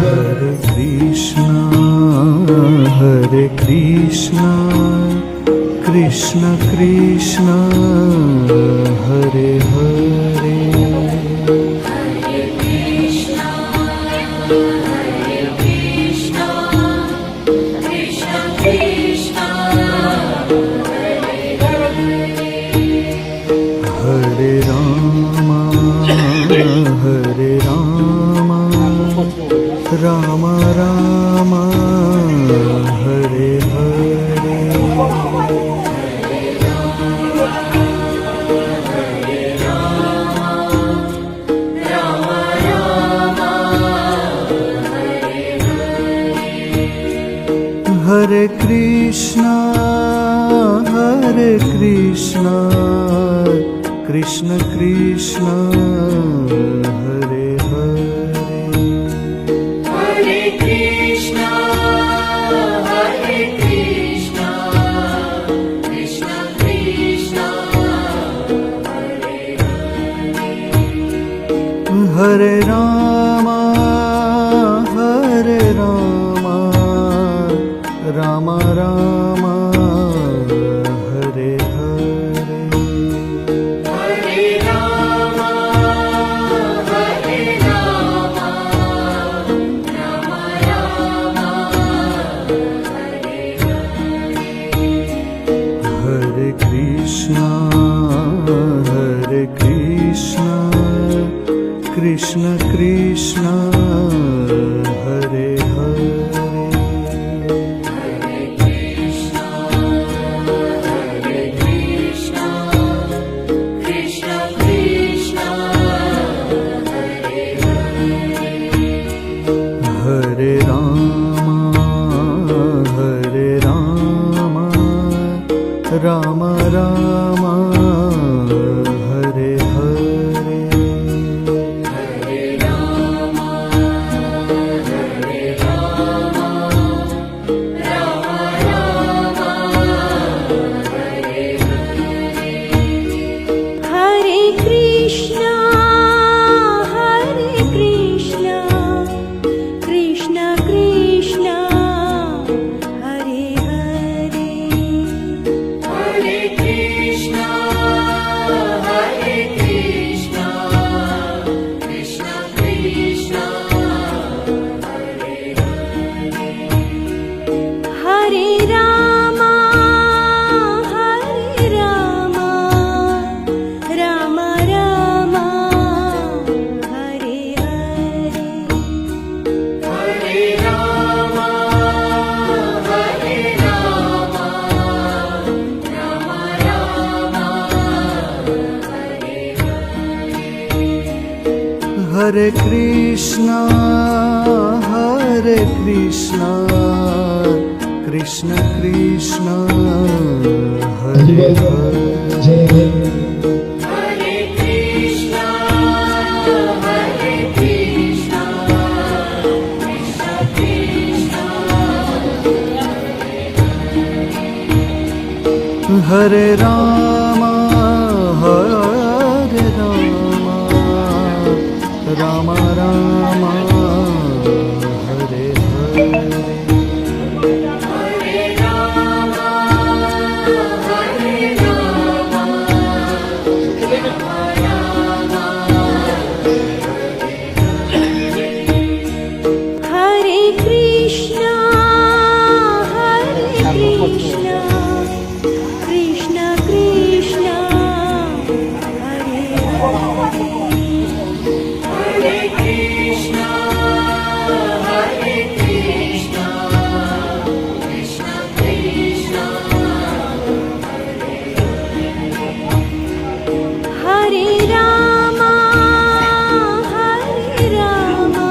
Hare Krishna, Hare Krishna, Krishna Krishna, Hare Hare. Hare Krishna, Hare Krishna, Krishna Krishna, Hare Hare. Hare Rama, Hare Rama, Rama Rama, Hare Hare. Hare Krishna, Hare Krishna, Krishna Krishna, Hare Hare. Hare Krishna, Hare Krishna, Krishna Krishna, Hare Hare. Hare Rama, Hare Rama, Rama Rama, Hare Hare. Hare Rama, Hare Rama, Rama Rama, Hare Hare. Hare Krishna, Hare Krishna, Krishna Krishna, Hare Hare. Hare Krishna, Hare Krishna, Krishna Krishna, Hare Hare. Hare Rama, Hare Rama, Rama Rama, Hare Hare. Hare Rama, Hare Rama, Rama Rama, Hare Hare. Hare Krishna, Hare Krishna, Krishna Krishna, Hare Hare. Hare Krishna, Hare Krishna, Krishna Krishna, Hare Hare. Hare Rama, Hare Rama, Rama Rama, Hare Hare. Hare Rama, Hare Rama, Rama Rama, Hare Hare. Hare Krishna, Hare Krishna, Krishna Krishna, Hare Hare. Hare Krishna, Hare Krishna, Krishna Krishna, Hare Rama, Hare Rama, Rama Rama, Hare Hare. Hare Rama, Hare Rama, Rama Rama, Hare Krishna, Hare Krishna, Krishna Krishna, Hare Hare. Hare Krishna, Hare Krishna, Krishna Krishna, Hare Rama, Hare Rama,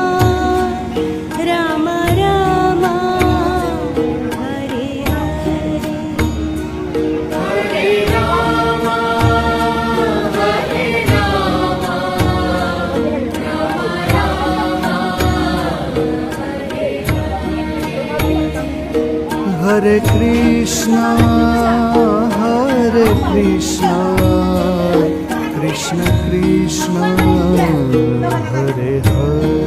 Rama Rama, Hare Hare. Hare Rama, Hare Rama, Rama Rama, Hare Hare. Hare Krishna, Hare Krishna, Krishna Krishna, Hare Hare.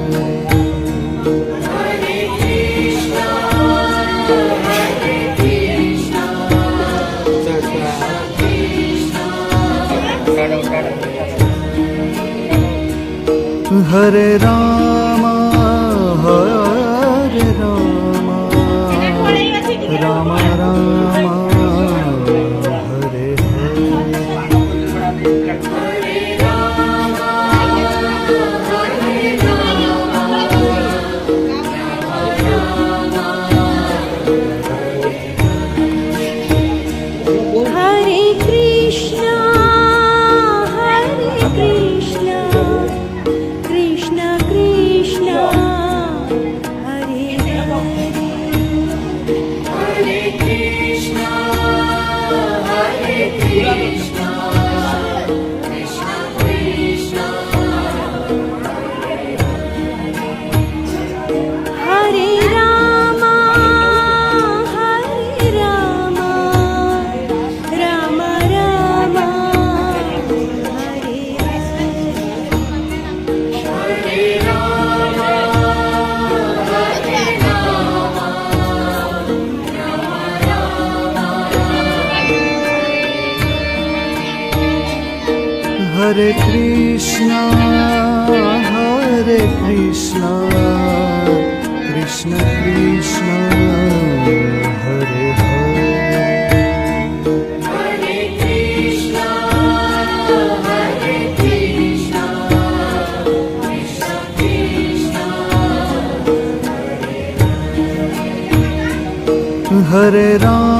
Hare Rama, Hare Rama, Rama Rama, Hare Hare. Hare Krishna, Krishna Krishna, Hare Hare. Hare Krishna, Krishna Krishna, Hare Rama, Rama Rama, Hare Hare. Hare Rama, Hare Krishna, Krishna Krishna, Hare Hare. Hare Krishna, Krishna Krishna, Hare Rama,